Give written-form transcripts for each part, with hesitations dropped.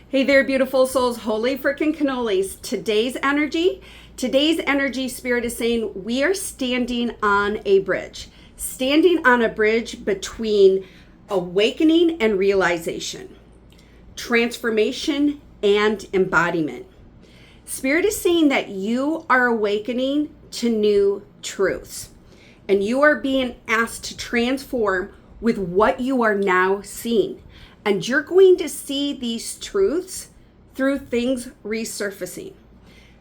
Hey there, beautiful souls. Holy freaking cannolis. Today's energy spirit is saying we are standing on a bridge. Standing on a bridge between awakening and realization, transformation and embodiment. Spirit is saying that you are awakening to new truths and you are being asked to transform with what you are now seeing. And you're going to see these truths through things resurfacing.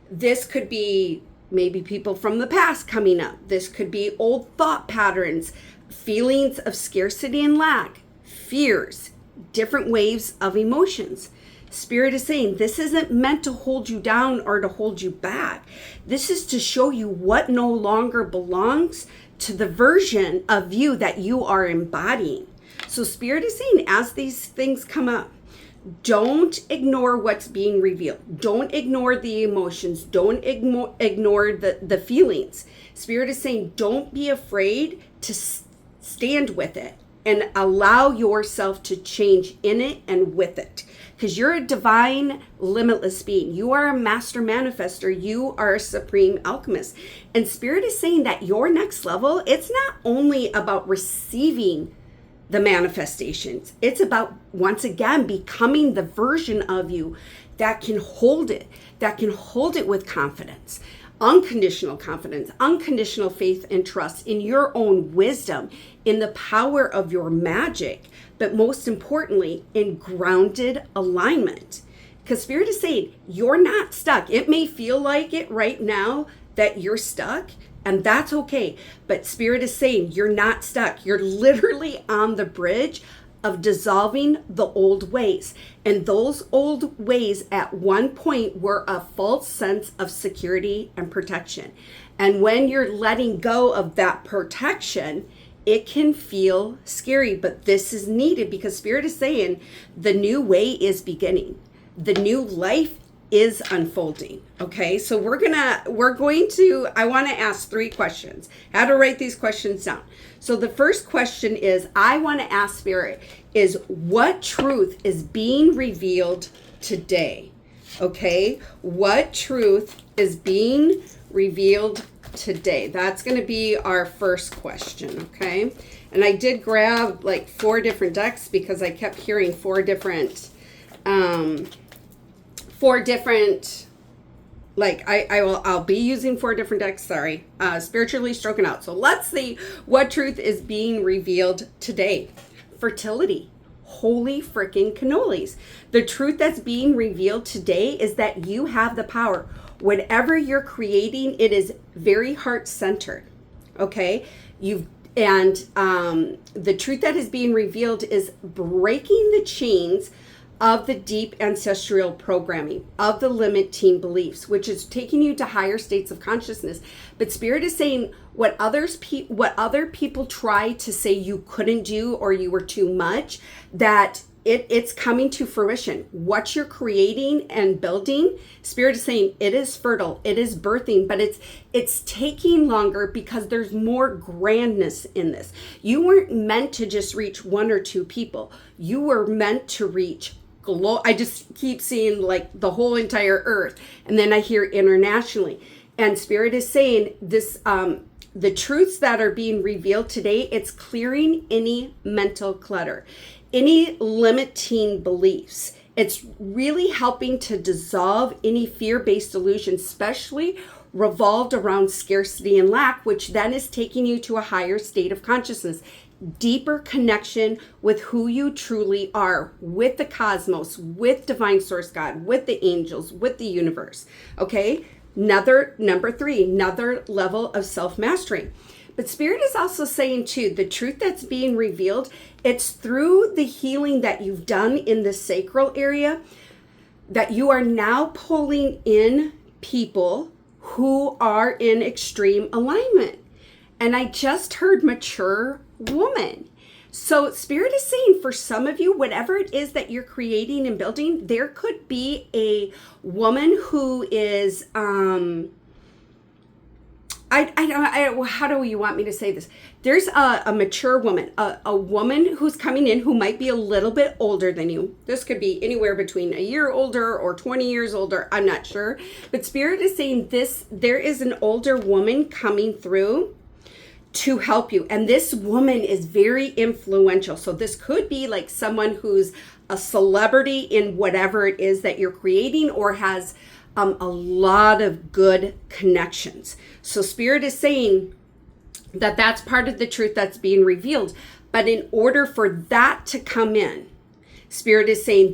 This could be maybe people from the past coming up. This could be old thought patterns, feelings of scarcity and lack, fears, different waves of emotions. Spirit is saying this isn't meant to hold you down or to hold you back. This is to show you what no longer belongs to the version of you that you are embodying. So Spirit is saying as these things come up, don't ignore what's being revealed. Don't ignore the emotions. Don't ignore the feelings. Spirit is saying don't be afraid to stand with it and allow yourself to change in it and with it. Because you're a divine, limitless being. You are a master manifester. You are a supreme alchemist. And Spirit is saying that your next level, it's not only about receiving the manifestations. It's about, once again, becoming the version of you that can hold it with confidence, unconditional faith and trust in your own wisdom, in the power of your magic, but most importantly, in grounded alignment. Because Spirit is saying, you're not stuck. It may feel like it right now that you're stuck, and that's okay. But Spirit is saying you're not stuck. You're literally on the bridge of dissolving the old ways. And those old ways at one point were a false sense of security and protection. And when you're letting go of that protection, it can feel scary, but this is needed because Spirit is saying the new way is beginning. The new life is unfolding. Okay, so I want to ask 3 questions. How to write these questions down. So the first question is, I want to ask Spirit is what truth is being revealed today? Okay, what truth is being revealed today? That's going to be our first question. Okay, and I did grab like 4 different decks because I kept hearing 4 different I'll be using 4 different decks, spiritually stroking out. So let's see what truth is being revealed today. Fertility. Holy freaking cannolis. The truth that's being revealed today is that you have the power. Whatever you're creating, it is very heart-centered. Okay? The truth that is being revealed is breaking the chains of the deep ancestral programming, of the limiting beliefs, which is taking you to higher states of consciousness. But Spirit is saying what other people try to say you couldn't do or you were too much, that it's coming to fruition. What you're creating and building, Spirit is saying it is fertile, it is birthing, but it's taking longer because there's more grandness in this. You weren't meant to just reach 1 or 2 people. You were meant to reach I just keep seeing like the whole entire earth. And then I hear internationally. And Spirit is saying this, the truths that are being revealed today, it's clearing any mental clutter, any limiting beliefs. It's really helping to dissolve any fear-based illusions, especially revolved around scarcity and lack, which then is taking you to a higher state of consciousness. Deeper connection with who you truly are, with the cosmos, with divine source God, with the angels, with the universe. Okay, number 3, another level of self-mastery. But Spirit is also saying too, the truth that's being revealed, it's through the healing that you've done in the sacral area that you are now pulling in people who are in extreme alignment. And I just heard mature woman. So Spirit is saying for some of you, whatever it is that you're creating and building, there could be a woman who is, how do you want me to say this? There's a mature woman, a woman who's coming in who might be a little bit older than you. This could be anywhere between a year older or 20 years older. I'm not sure. But Spirit is saying there is an older woman coming through to help you. And this woman is very influential. So this could be like someone who's a celebrity in whatever it is that you're creating, or has a lot of good connections. So Spirit is saying that that's part of the truth that's being revealed. But in order for that to come in, Spirit is saying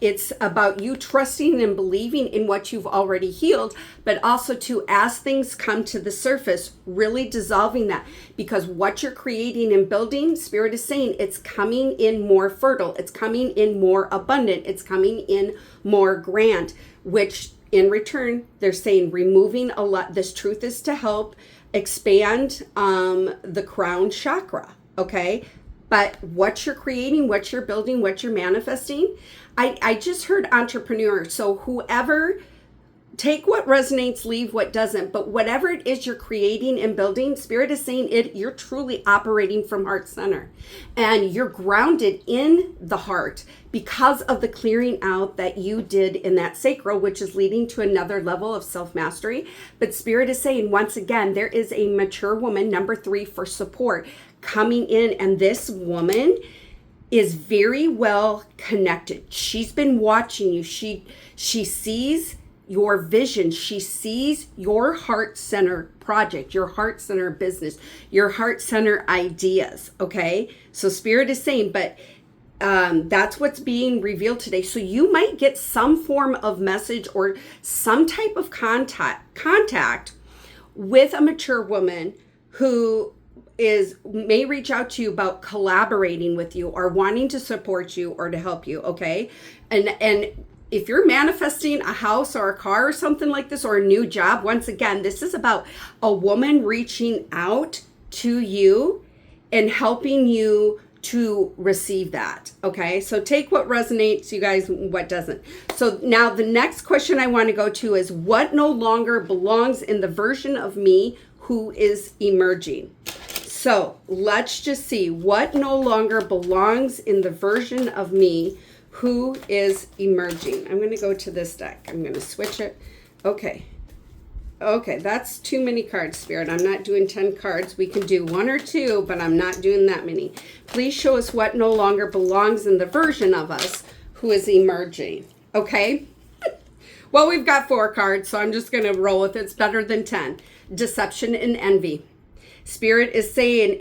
it's about you trusting and believing in what you've already healed, but also to, as things come to the surface, really dissolving that. Because what you're creating and building, Spirit is saying it's coming in more fertile, it's coming in more abundant, it's coming in more grand, which in return, they're saying removing a lot. This truth is to help expand the crown chakra, okay? But what you're creating, what you're building, what you're manifesting, I just heard entrepreneur. So whoever, take what resonates, leave what doesn't. But whatever it is you're creating and building, Spirit is saying you're truly operating from heart center. And you're grounded in the heart because of the clearing out that you did in that sacral, which is leading to another level of self-mastery. But Spirit is saying, once again, there is a mature woman, number 3, for support coming in. And this woman is very well connected. She's been watching you. She sees your vision. She sees your heart center project, your heart center business, your heart center ideas. Okay. So Spirit is saying, but that's what's being revealed today. So you might get some form of message or some type of contact with a mature woman who may reach out to you about collaborating with you or wanting to support you or to help you, okay? And if you're manifesting a house or a car or something like this, or a new job, once again, this is about a woman reaching out to you and helping you to receive that, okay? So take what resonates, you guys, what doesn't. So now the next question I want to go to is, what no longer belongs in the version of me who is emerging? So let's just see what no longer belongs in the version of me who is emerging. I'm going to go to this deck. I'm going to switch it. Okay, that's too many cards, Spirit. I'm not doing 10 cards. We can do 1 or 2, but I'm not doing that many. Please show us what no longer belongs in the version of us who is emerging. Okay? Well, we've got 4 cards, so I'm just going to roll with it. It's better than 10. Deception and envy. Spirit is saying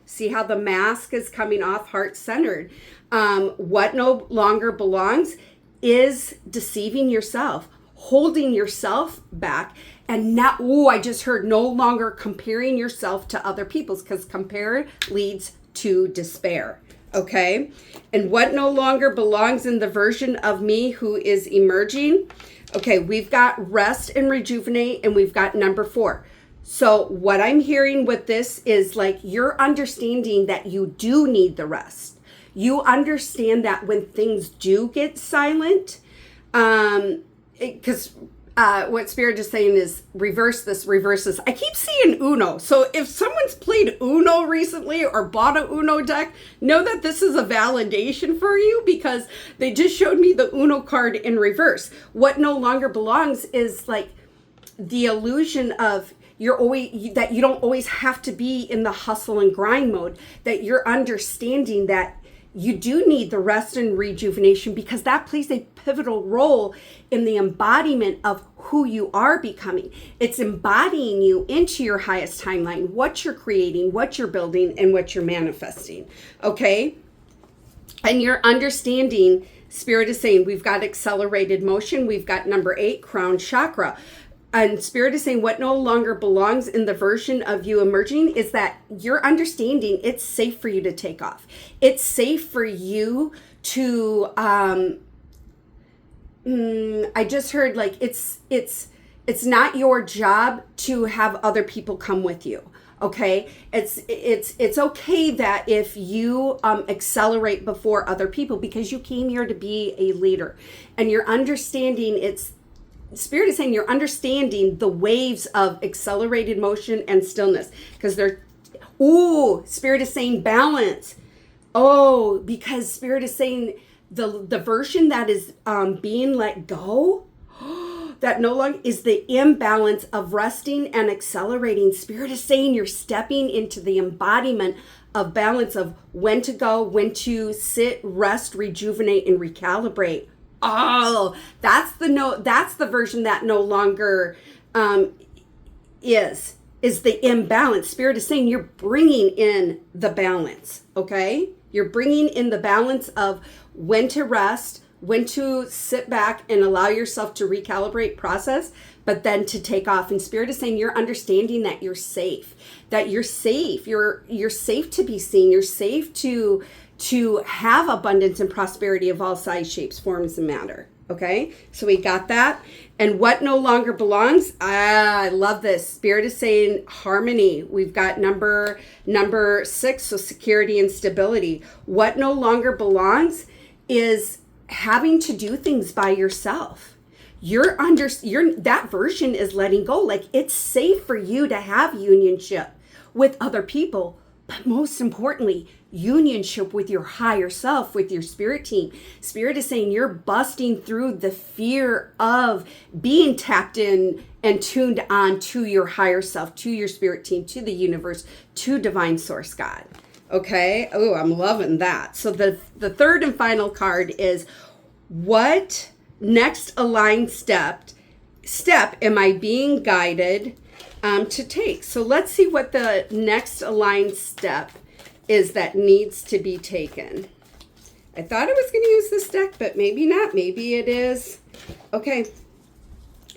see how the mask is coming off heart-centered. What no longer belongs is deceiving yourself, holding yourself back, and now, I just heard no longer comparing yourself to other people's, because compare leads to despair. Okay? And what no longer belongs in the version of me who is emerging? Okay, we've got rest and rejuvenate, and we've got number 4. So what I'm hearing with this is like you're understanding that you do need the rest. You understand that when things do get silent, because what Spirit is saying is reverse this. I keep seeing Uno. So if someone's played Uno recently or bought a Uno deck, know that this is a validation for you, because they just showed me the Uno card in reverse. What no longer belongs is like the illusion of that you don't always have to be in the hustle and grind mode, that you're understanding that you do need the rest and rejuvenation, because that plays a pivotal role in the embodiment of who you are becoming. It's embodying you into your highest timeline, what you're creating, what you're building, and what you're manifesting, okay? And you're understanding, Spirit is saying, we've got accelerated motion, we've got number 8, crown chakra. And Spirit is saying what no longer belongs in the version of you emerging is that you're understanding it's safe for you to take off. It's safe for you to, I just heard like it's not your job to have other people come with you. Okay, it's okay that if you accelerate before other people, because you came here to be a leader, and you're understanding Spirit is saying you're understanding the waves of accelerated motion and stillness, because Spirit is saying balance. Oh, because Spirit is saying the version that is being let go, that no longer is the imbalance of resting and accelerating. Spirit is saying you're stepping into the embodiment of balance, of when to go, when to sit, rest, rejuvenate, and recalibrate. Oh, that's the version that no longer is the imbalance. Spirit is saying you're bringing in the balance, okay? You're bringing in the balance of when to rest, when to sit back and allow yourself to recalibrate, process, but then to take off. And Spirit is saying you're understanding that you're safe, you're safe to be seen, you're safe to have abundance and prosperity of all size, shapes, forms, and matter. Okay, so we got that. And what no longer belongs, I love this. Spirit is saying harmony. We've got number 6, so security and stability. What no longer belongs is having to do things by yourself. That version is letting go. Like, it's safe for you to have unionship with other people, but most importantly, unionship with your higher self, with your spirit team. Spirit is saying you're busting through the fear of being tapped in and tuned on to your higher self, to your spirit team, to the universe, to divine source God. Okay. Oh, I'm loving that. So the third and final card is, what next aligned step am I being guided to take? So let's see what the next aligned step is that needs to be taken. I thought I was going to use this deck, but maybe not. Maybe it is. Okay.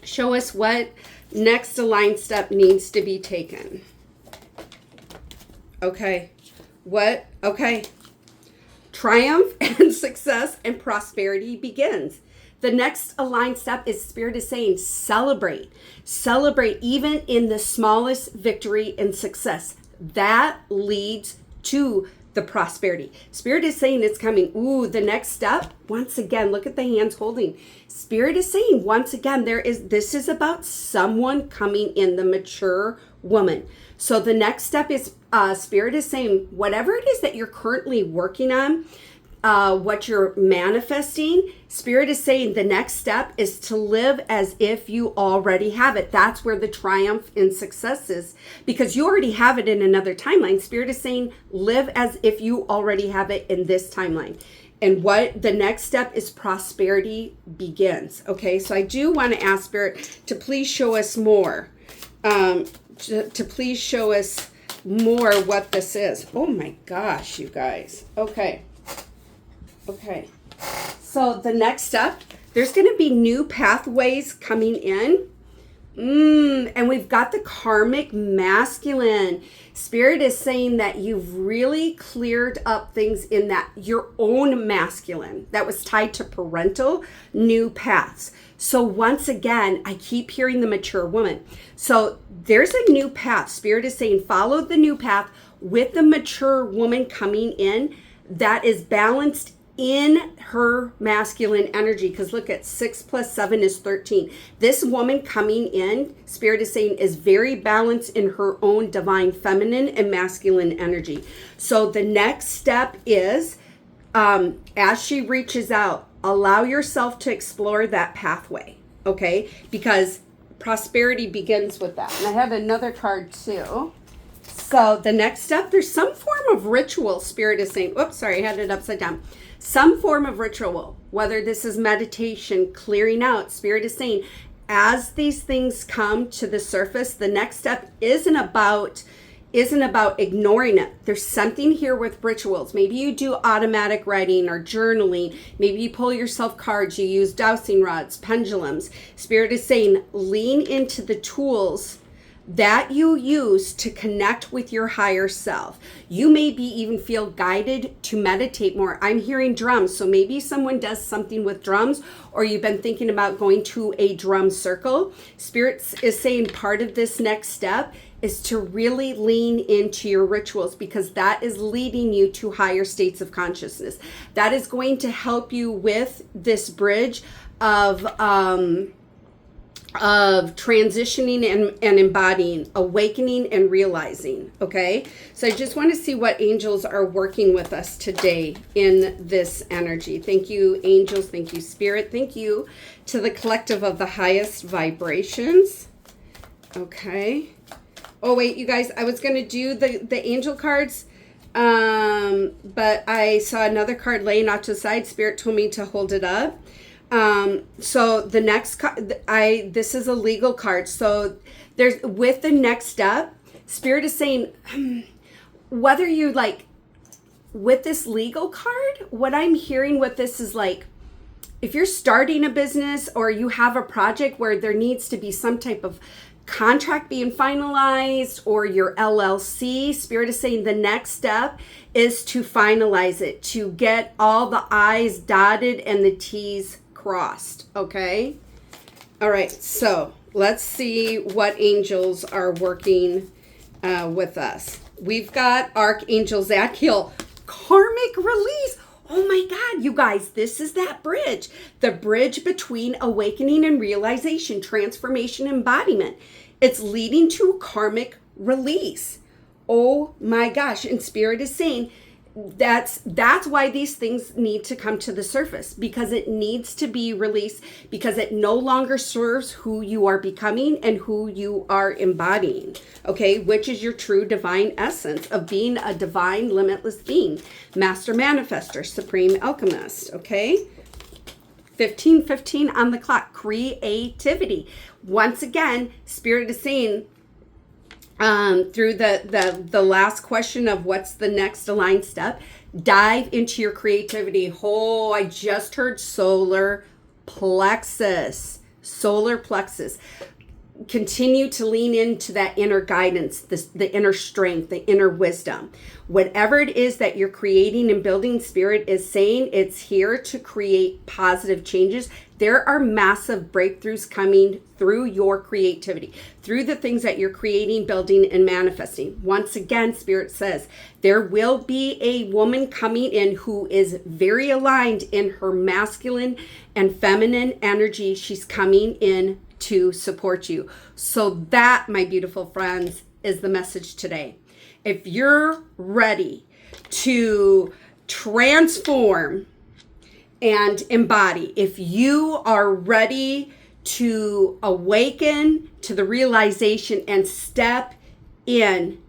Show us what next aligned step needs to be taken. Okay. What? Okay. Triumph and success and prosperity begins. The next aligned step is, Spirit is saying, celebrate. Celebrate even in the smallest victory and success. That leads to the prosperity. Spirit is saying it's coming. Ooh, the next step, once again, look at the hands holding. Spirit is saying, once again, this is about someone coming in, the mature woman. So the next step is, Spirit is saying, whatever it is that you're currently working on, what you're manifesting, Spirit is saying the next step is to live as if you already have it. That's where the triumph and success is, because you already have it in another timeline. Spirit is saying live as if you already have it in this timeline. And what the next step is, prosperity begins. Okay, so I do want to ask Spirit to please show us more. To please show us more what this is. Oh my gosh, you guys. Okay. So the next step, there's going to be new pathways coming in. And we've got the karmic masculine. Spirit is saying that you've really cleared up things in that your own masculine that was tied to parental new paths. So once again, I keep hearing the mature woman. So there's a new path. Spirit is saying follow the new path with the mature woman coming in that is balanced in her masculine energy. Because look at 6 + 7 is 13. This woman coming in, Spirit is saying, is very balanced in her own divine feminine and masculine energy. So the next step is, as she reaches out, allow yourself to explore that pathway. Okay, because prosperity begins with that. And I had another card too. So the next step, there's some form of ritual. Spirit is saying, oops, sorry, I had it upside down. Some form of ritual, whether this is meditation, clearing out. Spirit is saying, as these things come to the surface, the next step isn't about ignoring it. There's something here with rituals. Maybe you do automatic writing or journaling. Maybe you pull yourself cards. You use dowsing rods, pendulums. Spirit is saying, lean into the tools that you use to connect with your higher self. You maybe even feel guided to meditate more. I'm hearing drums, so maybe someone does something with drums, or you've been thinking about going to a drum circle. Spirit is saying part of this next step is to really lean into your rituals, because that is leading you to higher states of consciousness. That is going to help you with this bridge of of transitioning and embodying, awakening and realizing. Okay, so I just want to see what angels are working with us today in this energy. Thank you, angels. Thank you, spirit. Thank you to the collective of the highest vibrations. Okay. Oh wait, you guys, I was going to do the angel cards, but I saw another card laying off to the side. Spirit told me to hold it up. So the next card, this is a legal card. So there's, with the next step, Spirit is saying, whether you like, with this legal card, what I'm hearing with this is like, if you're starting a business or you have a project where there needs to be some type of contract being finalized, or your LLC, Spirit is saying the next step is to finalize it, to get all the I's dotted and the T's crossed. Okay. All right. So let's see what angels are working with us. We've got Archangel Zadkiel, karmic release. Oh my God, you guys, this is that bridge. The bridge between awakening and realization, transformation, embodiment. It's leading to karmic release. Oh my gosh. And Spirit is saying that's why these things need to come to the surface, because it needs to be released, because it no longer serves who you are becoming and who you are embodying. Okay, which is your true divine essence of being a divine limitless being, master manifester, supreme alchemist. Okay, 15:15 on the clock. Creativity. Once again, Spirit is saying, through the last question of what's the next aligned step, dive into your creativity. Oh, I just heard solar plexus. Continue to lean into that inner guidance, the inner strength, the inner wisdom. Whatever it is that you're creating and building, Spirit is saying it's here to create positive changes. There are massive breakthroughs coming through your creativity, through the things that you're creating, building, and manifesting. Once again, Spirit says there will be a woman coming in who is very aligned in her masculine and feminine energy. She's coming in to support you. So that, my beautiful friends, is the message today. If you're ready to transform and embody, if you are ready to awaken to the realization and step in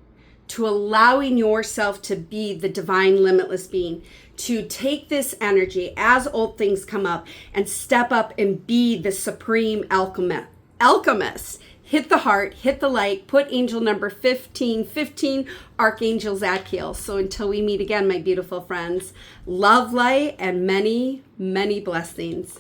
to allowing yourself to be the divine limitless being, to take this energy as old things come up and step up and be the supreme alchemist. Hit the heart, hit the like, put angel number 1515, Archangel Zadkiel. So until we meet again, my beautiful friends, love, light, and many, many blessings.